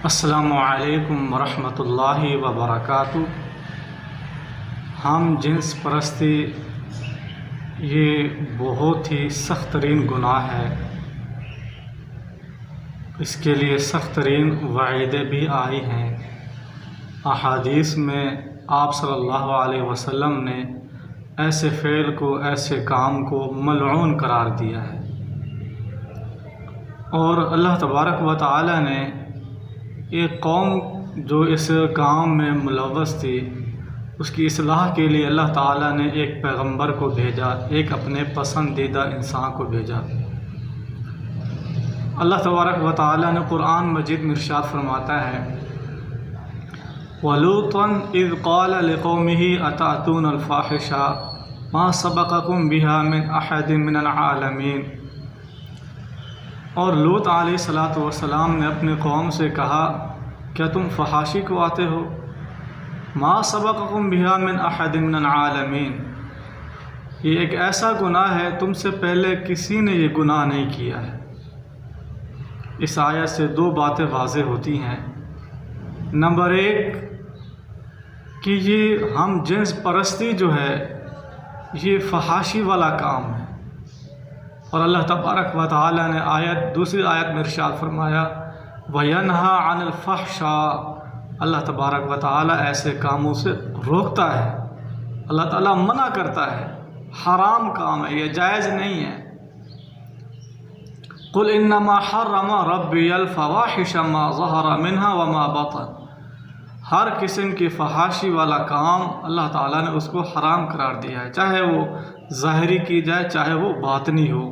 السلام علیکم ورحمۃ اللہ وبرکاتہ۔ ہم جنس پرستی یہ بہت ہی سخت ترین گناہ ہے۔ اس کے لیے سخت ترین وعیدیں بھی آئی ہیں۔ احادیث میں آپ صلی اللہ علیہ وسلم نے ایسے فعل کو، ایسے کام کو ملعون قرار دیا ہے، اور اللہ تبارک و تعالی نے ایک قوم جو اس کام میں ملوث تھی، اس کی اصلاح کے لیے اللہ تعالیٰ نے ایک پیغمبر کو بھیجا، ایک اپنے پسندیدہ انسان کو بھیجا۔ اللہ تبارک و تعالیٰ نے قرآن مجید میں ارشاد فرماتا ہے، وَلُوطًا إِذْ قَالَ لِقَوْمِهِ أَتَأْتُونَ الْفَاحِشَةَ مَا سَبَقَكُم بِهَا مِنْ أَحَدٍ مِنَ الْعَالَمِينَ۔ اور لوط علیہ السلام نے اپنے قوم سے کہا، کیا تم فحاشی کو آتے ہو؟ ما سبقکم بہا من احد من العالمین، یہ ایک ایسا گناہ ہے تم سے پہلے کسی نے یہ گناہ نہیں کیا ہے۔ اس آیت سے دو باتیں واضح ہوتی ہیں۔ نمبر ایک کہ یہ ہم جنس پرستی جو ہے یہ فحاشی والا کام ہے، اور اللہ تبارک و تعالی نے دوسری آیت میں ارشاد فرمایا، وَيَنْهَا عَنِ الْفَحْشَاءِ، اللہ تبارک و تعالی ایسے کاموں سے روکتا ہے، اللہ تعالیٰ منع کرتا ہے، حرام کام ہے، یہ جائز نہیں ہے۔ قُلْ إِنَّمَا حَرَّمَ رَبِّيَ الْفَوَاحِشَ مَا ظَهَرَ مِنْهَا وَمَا بَطَنَ، ہر قسم کی فحاشی والا کام اللہ تعالیٰ نے اس کو حرام قرار دیا ہے، چاہے وہ ظاہری کی جائے چاہے وہ باطنی ہو،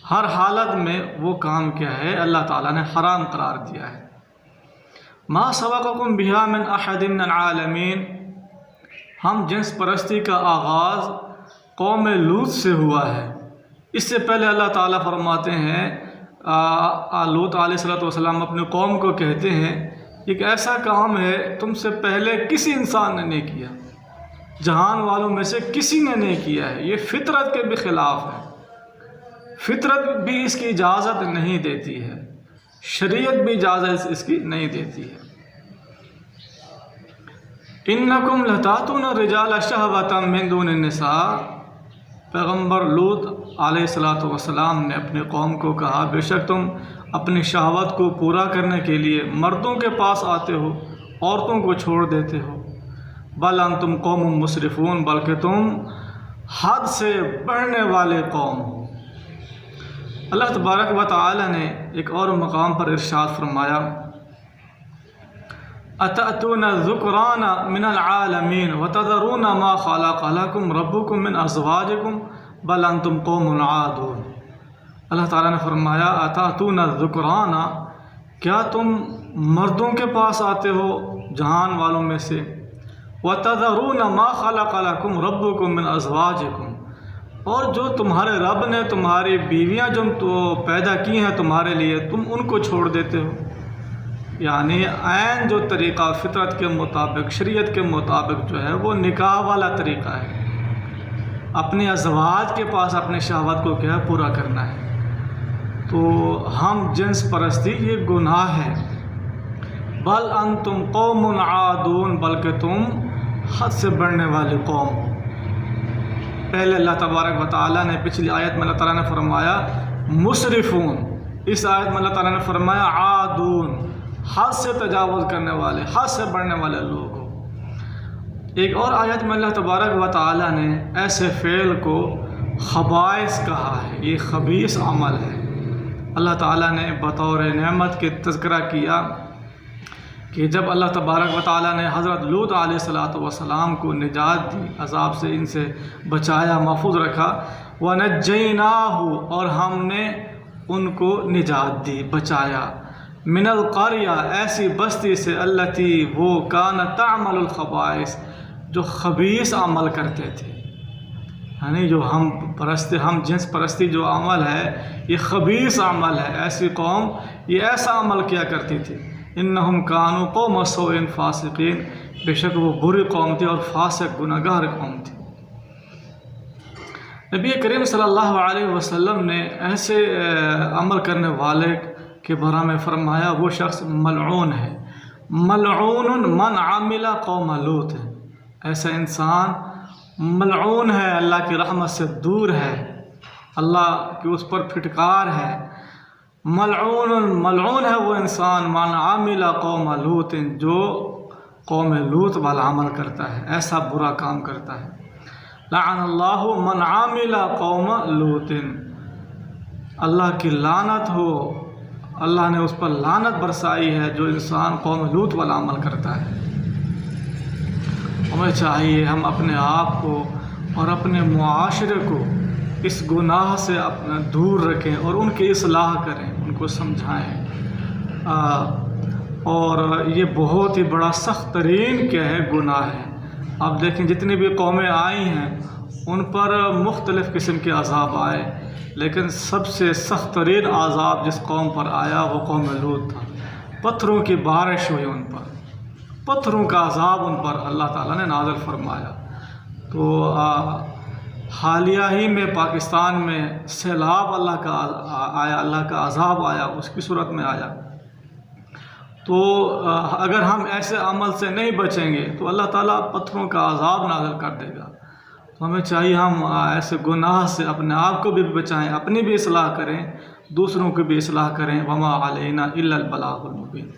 ہر حالت میں وہ کام کیا ہے اللہ تعالیٰ نے حرام قرار دیا ہے۔ ما سبقکم بہا من احد من العالمین، ہم جنس پرستی کا آغاز قوم لوط سے ہوا ہے۔ اس سے پہلے اللہ تعالیٰ فرماتے ہیں، لوط علیہ السلام اپنے قوم کو کہتے ہیں، ایک ایسا کام ہے تم سے پہلے کسی انسان نے نہیں کیا، جہان والوں میں سے کسی نے نہیں کیا ہے، یہ فطرت کے بھی خلاف ہے، فطرت بھی اس کی اجازت نہیں دیتی ہے، شریعت بھی اجازت اس کی نہیں دیتی ہے۔ انکم لتاتون الرجال شہوۃ من دون النساء، پیغمبر لوط علیہ السلام نے اپنے قوم کو کہا، بے شک تم اپنی شہوت کو پورا کرنے کے لیے مردوں کے پاس آتے ہو، عورتوں کو چھوڑ دیتے ہو۔ بل انتم قوم مسرفون، بلکہ تم حد سے بڑھنے والے قوم ہو۔ اللہ تبارک و تعالی نے ایک اور مقام پر ارشاد فرمایا، اتأتون الذکران من العالمین وتذرون ما خلق لکم ربکم من ازواجکم بل انتم قوم عادون۔ اللہ تعالیٰ نے فرمایا، اتأتون الذکران، کیا تم مردوں کے پاس آتے ہو جہان والوں میں سے، وَتَذَرُونَ مَا خَلَقَ لَكُمْ رَبُّكُمْ مِنْ أَزْوَاجِكُمْ، اور جو تمہارے رب نے تمہاری بیویاں جو پیدا کی ہیں تمہارے لیے، تم ان کو چھوڑ دیتے ہو۔ یعنی عین جو طریقہ فطرت کے مطابق، شریعت کے مطابق جو ہے وہ نکاح والا طریقہ ہے، اپنے ازواج کے پاس اپنے شہوت کو کیا ہے پورا کرنا ہے۔ تو ہم جنس پرستی یہ گناہ ہے۔ بل انتم قوم عادون، بلکہ تم حد سے بڑھنے والے قوم ہو۔ پہلے اللہ تبارک و تعالیٰ نے پچھلی آیت میں اللہ تعالیٰ نے فرمایا مسرفون، اس آیت میں اللہ تعالیٰ نے فرمایا عادون، حد سے تجاوز کرنے والے، حد سے بڑھنے والے لوگ ہو۔ ایک اور آیت میں اللہ تبارک و تعالیٰ نے ایسے فعل کو خبائث کہا ہے، یہ خبیث عمل ہے۔ اللہ تعالیٰ نے بطور نعمت کے تذکرہ کیا کہ جب اللہ تبارک و تعالیٰ نے حضرت لوط علیہ السلام کو نجات دی، عذاب سے ان سے بچایا، محفوظ رکھا، وَنَجَّيْنَاهُ، اور ہم نے ان کو نجات دی، بچایا، من القریہ، ایسی بستی سے، التی، وہ، کانت تعمل الخبائث، جو خبیث عمل کرتے تھے، یعنی جو ہم جنس پرستی جو عمل ہے یہ خبیث عمل ہے، ایسی قوم یہ ایسا عمل کیا کرتی تھی۔ انہم کانوا قوم سوء فاسقین، بے شک وہ بری قوم تھی اور فاسق گناہگار قوم تھی۔ نبی کریم صلی اللہ علیہ وسلم نے ایسے عمل کرنے والے کے بارے میں فرمایا وہ شخص ملعون ہے۔ ملعون من عامل قوم لوط ہے، ایسا انسان ملعون ہے، اللہ کی رحمت سے دور ہے، اللہ کی اس پر پھٹکار ہے۔ ملعون ہے وہ انسان من عامل قوم لوط، جو قوم لوط والا عمل کرتا ہے، ایسا برا کام کرتا ہے۔ لعن اللہ من عامل قوم لوط، اللہ کی لعنت ہو، اللہ نے اس پر لعنت برسائی ہے جو انسان قوم لوط والا عمل کرتا ہے۔ ہمیں چاہیے ہم اپنے آپ کو اور اپنے معاشرے کو اس گناہ سے اپنا دور رکھیں اور ان کی اصلاح کریں، ان کو سمجھائیں۔ اور یہ بہت ہی بڑا سخت ترین کیا ہے گناہ ہے۔ آپ دیکھیں جتنی بھی قومیں آئی ہیں ان پر مختلف قسم کے عذاب آئے، لیکن سب سے سخت ترین عذاب جس قوم پر آیا وہ قوم لوط تھا۔ پتھروں کی بارش ہوئی ان پر، پتھروں کا عذاب ان پر اللہ تعالیٰ نے نازل فرمایا۔ تو حالیہ ہی میں پاکستان میں سیلاب اللہ کا آیا، اللہ کا عذاب آیا، اس کی صورت میں آیا۔ تو اگر ہم ایسے عمل سے نہیں بچیں گے تو اللہ تعالیٰ پتھروں کا عذاب نازل کر دے گا۔ تو ہمیں چاہیے ہم ایسے گناہ سے اپنے آپ کو بھی بچائیں، اپنی بھی اصلاح کریں، دوسروں کی بھی اصلاح کریں۔ وما علینا الا البلاغ المبین۔